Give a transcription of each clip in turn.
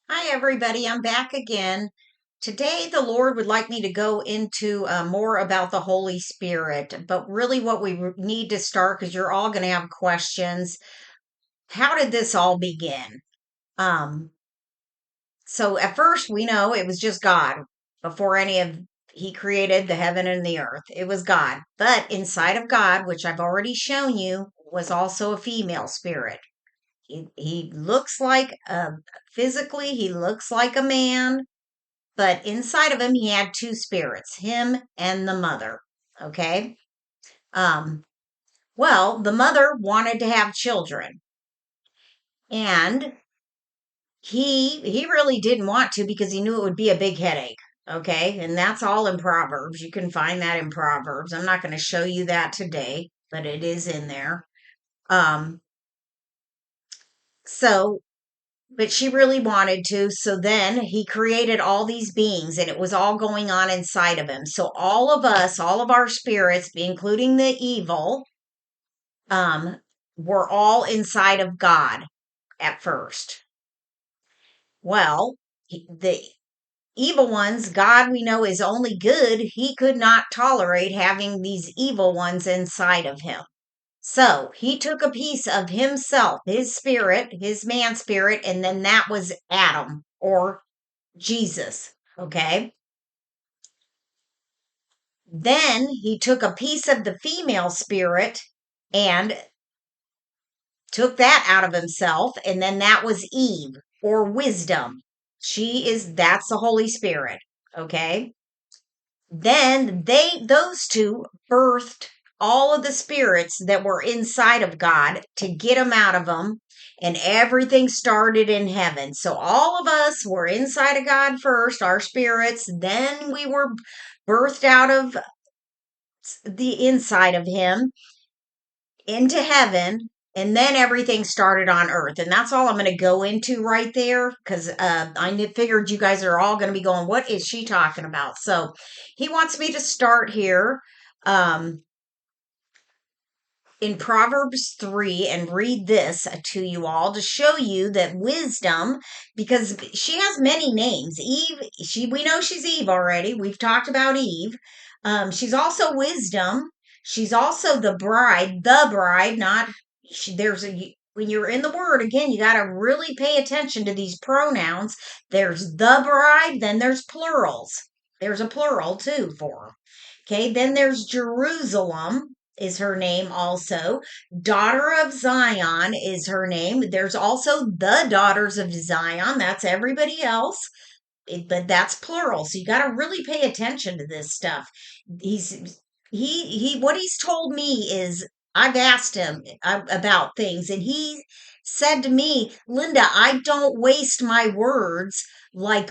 Hi, everybody. I'm back again. Today, the Lord would like me to go into more about the Holy Spirit, but really what we need to start, because you're all going to have questions. How did this all begin? Um, so at first, we know it was just God before He created the heaven and the earth. It was God. But inside of God, which I've already shown you, was also a female spirit. He looks like physically, he looks like a man, but inside of him he had two spirits, him and the mother. Okay. um well, the mother wanted to have children, and he really didn't want to because he knew it would be a big headache. Okay, and that's all in Proverbs. You can find that in Proverbs. I'm not going to show you that today, but it is in there. um so but she really wanted to. So then he created all these beings, and it was all going on inside of him. So all of us, all of our spirits, including the evil, um, were all inside of God at first. Well, the evil ones, God we know is only good. He could not tolerate having these evil ones inside of him. So he took a piece of himself, his spirit, his man spirit, and then that was Adam, or Jesus. Okay. Then he took a piece of the female spirit and took that out of himself. And then that was Eve, or wisdom. That's the Holy Spirit. Okay. Then those two birthed all of the spirits that were inside of God to get them out of them. And everything started in heaven. So all of us were inside of God first, our spirits. Then we were birthed out of the inside of him into heaven, and then everything started on earth. And that's all I'm going to go into right there, because figured you guys are all going to be going, what is she talking about? So he wants me to start here um, in Proverbs 3 and read this to you all to show you that wisdom, because she has many names. Eve, we know she's Eve already. We've talked about Eve. She's also wisdom. She's also the bride, not when you're in the word again, you got to really pay attention to these pronouns. There's the bride, then there's plurals. There's a plural too for them. Okay, then there's Jerusalem is her name also. Daughter of Zion is her name. There's also the daughters of Zion. That's everybody else. But that's plural. So you got to really pay attention to this stuff. What he's told me is, I've asked him about things, and he said to me, Linda, I don't waste my words like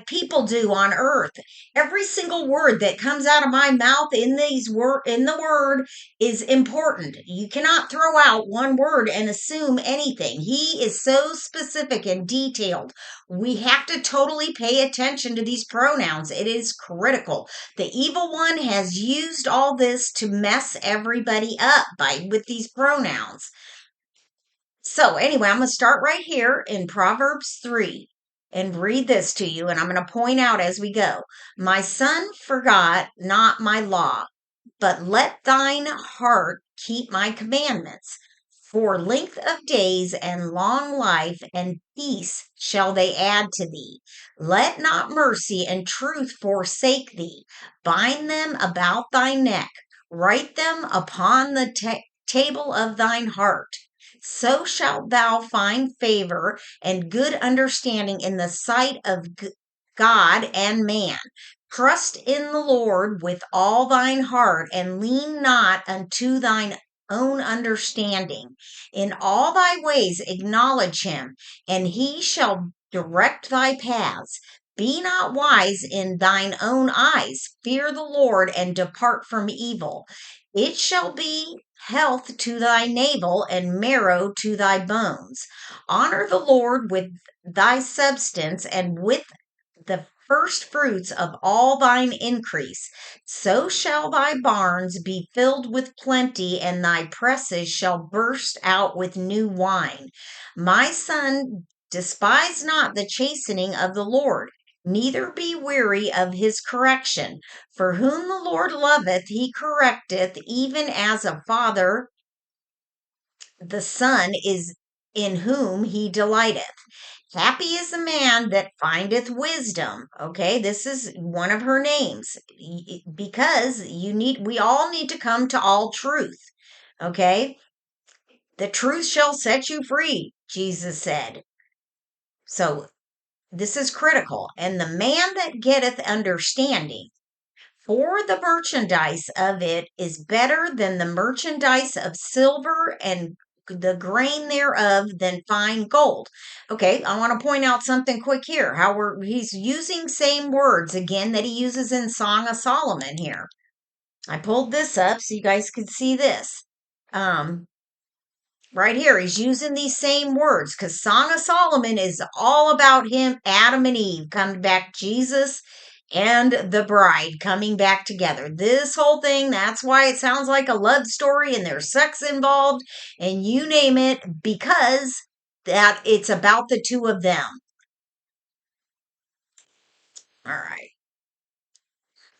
people do on earth. Every single word that comes out of my mouth in the word is important. You cannot throw out one word and assume anything. He is so specific and detailed. We have to totally pay attention to these pronouns. It is critical. The evil one has used all this to mess everybody up with these pronouns. So anyway, I'm going to start right here in Proverbs 3 and read this to you, and I'm going to point out as we go. My son, forgot not my law, but let thine heart keep my commandments. For length of days and long life and peace shall they add to thee. Let not mercy and truth forsake thee. Bind them about thy neck. Write them upon the table of thine heart. So shalt thou find favor and good understanding in the sight of God and man. Trust in the Lord with all thine heart, and lean not unto thine own understanding. In all thy ways acknowledge him, and he shall direct thy paths. Be not wise in thine own eyes. Fear the Lord and depart from evil. It shall be health to thy navel and marrow to thy bones. Honor the Lord with thy substance and with the first fruits of all thine increase. So shall thy barns be filled with plenty, and thy presses shall burst out with new wine. My son, Despise not the chastening of the Lord, neither be weary of his correction. For whom the Lord loveth, he correcteth, even as a father the son is in whom he delighteth. Happy is the man that findeth wisdom. Okay, this is one of her names because we all need to come to all truth. Okay, the truth shall set you free, Jesus said. So this is critical. And the man that getteth understanding, for the merchandise of it is better than the merchandise of silver, and the grain thereof than fine gold. Okay, I want to point out something quick here. He's using same words again that he uses in Song of Solomon here. I pulled this up so you guys could see this. Right here, he's using these same words because Song of Solomon is all about him, Adam and Eve coming back, Jesus and the bride coming back together. This whole thing, that's why it sounds like a love story and there's sex involved and you name it, because that it's about the two of them. All right.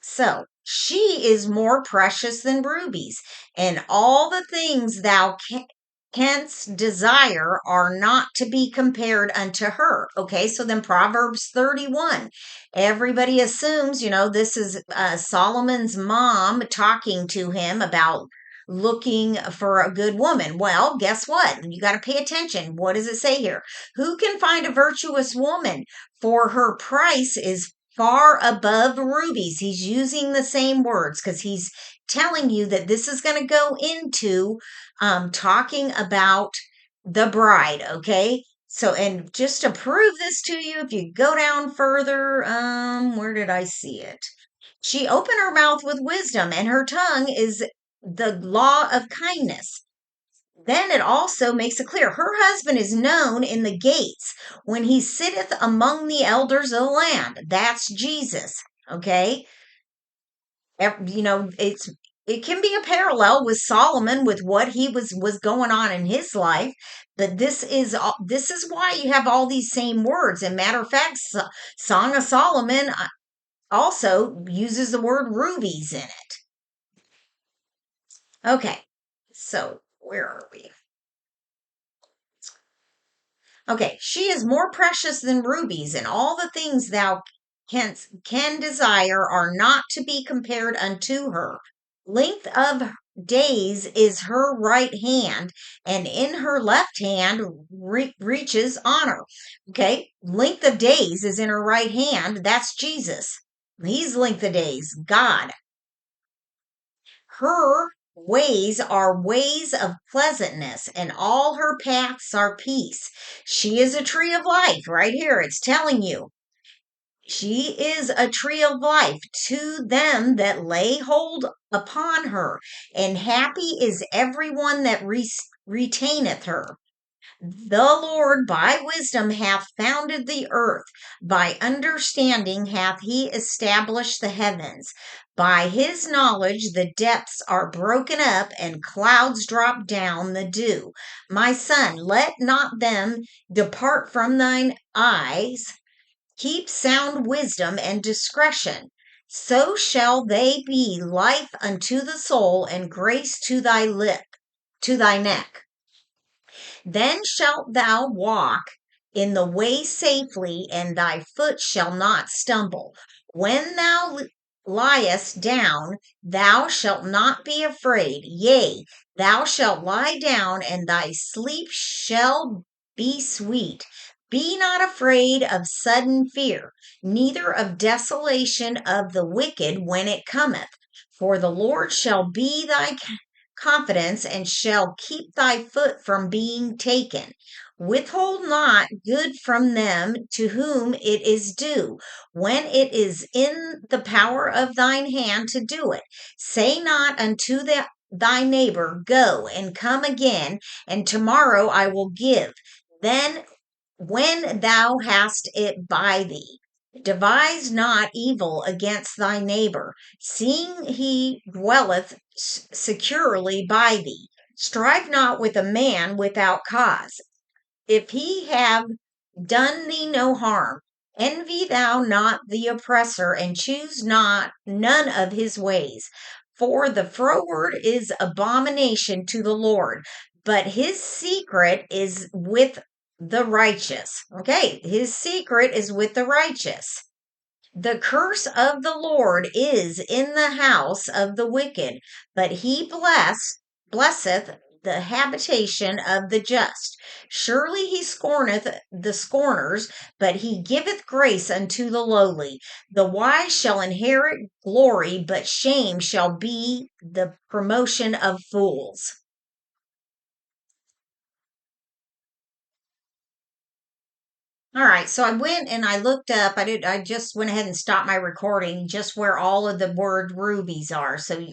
So she is more precious than rubies, and all the things thou canst desire are not to be compared unto her. Okay, so then Proverbs 31. Everybody assumes, this is Solomon's mom talking to him about looking for a good woman. Well, guess what? You got to pay attention. What does it say here? Who can find a virtuous woman? For her price is far above rubies. He's using the same words because he's telling you that this is going to go into talking about the bride. Okay. So, and just to prove this to you, if you go down further, where did I see it? She opened her mouth with wisdom, and her tongue is the law of kindness. Then it also makes it clear her husband is known in the gates when he sitteth among the elders of the land. That's Jesus. Okay. It can be a parallel with Solomon with what he was going on in his life, but this is why you have all these same words. And matter of fact, Song of Solomon also uses the word rubies in it. Okay, so where are we? Okay, she is more precious than rubies, and all the things thou can desire are not to be compared unto her. Length of days is her right hand, and in her left hand reaches honor. Okay, length of days is in her right hand. That's Jesus. He's length of days, God. Her ways are ways of pleasantness, and all her paths are peace. She is a tree of life. Right here, it's telling you. She is a tree of life to them that lay hold upon her, and happy is everyone that retaineth her. The Lord by wisdom hath founded the earth, by understanding hath he established the heavens. By his knowledge the depths are broken up, and clouds drop down the dew. My son, let not them depart from thine eyes. Keep sound wisdom and discretion. So shall they be life unto the soul, and grace to thy neck. Then shalt thou walk in the way safely, and thy foot shall not stumble. When thou liest down, thou shalt not be afraid. Yea, thou shalt lie down, and thy sleep shall be sweet. Be not afraid of sudden fear, neither of desolation of the wicked when it cometh. For the Lord shall be thy confidence, and shall keep thy foot from being taken. Withhold not good from them to whom it is due, when it is in the power of thine hand to do it. Say not unto thy neighbor, Go and come again, and tomorrow I will give. Then when thou hast it by thee, devise not evil against thy neighbor, seeing he dwelleth securely by thee. Strive not with a man without cause. If he have done thee no harm. Envy thou not the oppressor, and choose not none of his ways. For the froward is abomination to the Lord, but his secret is with the righteous. Okay, his secret is with the righteous. The curse of the Lord is in the house of the wicked, but blesseth the habitation of the just. Surely he scorneth the scorners, but he giveth grace unto the lowly. The wise shall inherit glory, but shame shall be the promotion of fools. All right, so I went and I looked up. I just went ahead and stopped my recording just where all of the word rubies are. So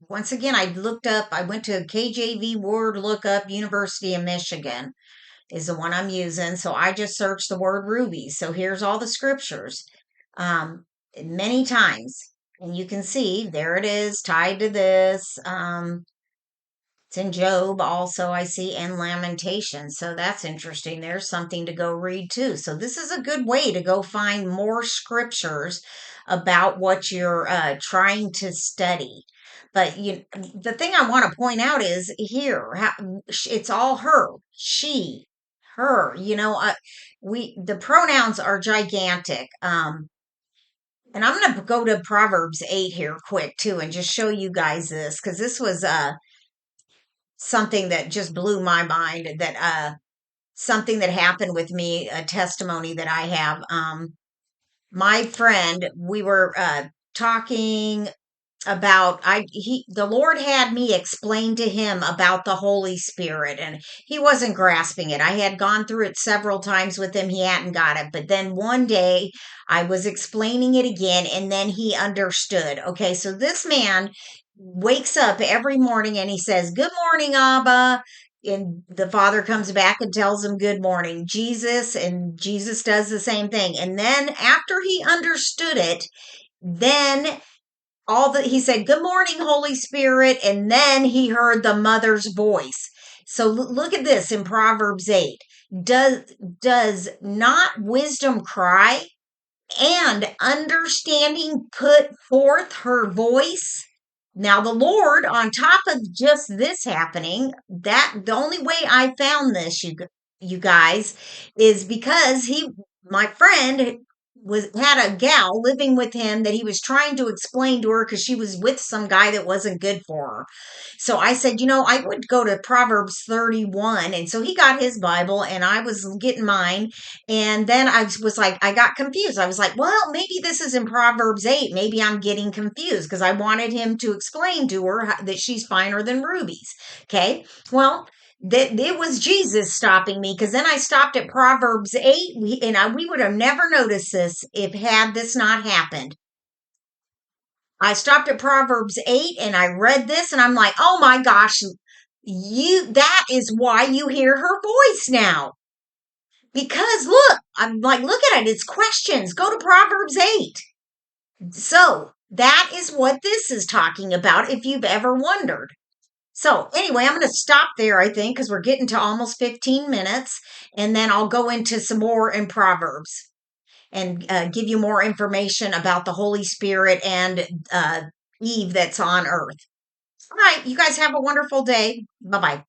once again, I looked up. I went to KJV Word Lookup, University of Michigan is the one I'm using. So I just searched the word rubies. So here's all the scriptures, many times, and you can see there it is tied to this. It's in Job also, I see, and Lamentations. So that's interesting. There's something to go read too. So this is a good way to go find more scriptures about what you're trying to study. But the thing I want to point out is here, it's all her, she, her. The pronouns are gigantic. And I'm going to go to Proverbs 8 here quick too, and just show you guys this because this was something that just blew my mind, that something that happened with me, a testimony that I have. My friend, we were talking about, the Lord had me explain to him about the Holy Spirit, and he wasn't grasping it. I had gone through it several times with him. He hadn't got it. But then one day I was explaining it again, and then he understood. Okay, so this man wakes up every morning and he says, "Good morning, Abba." And the father comes back and tells him, "Good morning, Jesus." And Jesus does the same thing. And then after he understood it, then he said, "Good morning, Holy Spirit." And then he heard the mother's voice. So look at this in Proverbs 8. Does not wisdom cry, and understanding put forth her voice? Now, the Lord, on top of just this happening, that the only way I found this, you guys, is because my friend had a gal living with him that he was trying to explain to her because she was with some guy that wasn't good for her. So I said, I would go to Proverbs 31. And so he got his Bible and I was getting mine. And then I was like, I got confused. I was like, well, maybe this is in Proverbs 8. Maybe I'm getting confused because I wanted him to explain to her that she's finer than rubies. Okay. Well, that it was Jesus stopping me, because then I stopped at Proverbs 8, we would have never noticed this if had this not happened. I stopped at Proverbs 8 and I read this and I'm like, "Oh my gosh, that is why you hear her voice now." Because look, I'm like, look at it. It's questions. Go to Proverbs 8. So that is what this is talking about, if you've ever wondered. So anyway, I'm going to stop there, I think, because we're getting to almost 15 minutes. And then I'll go into some more in Proverbs and give you more information about the Holy Spirit and Eve that's on earth. All right. You guys have a wonderful day. Bye bye.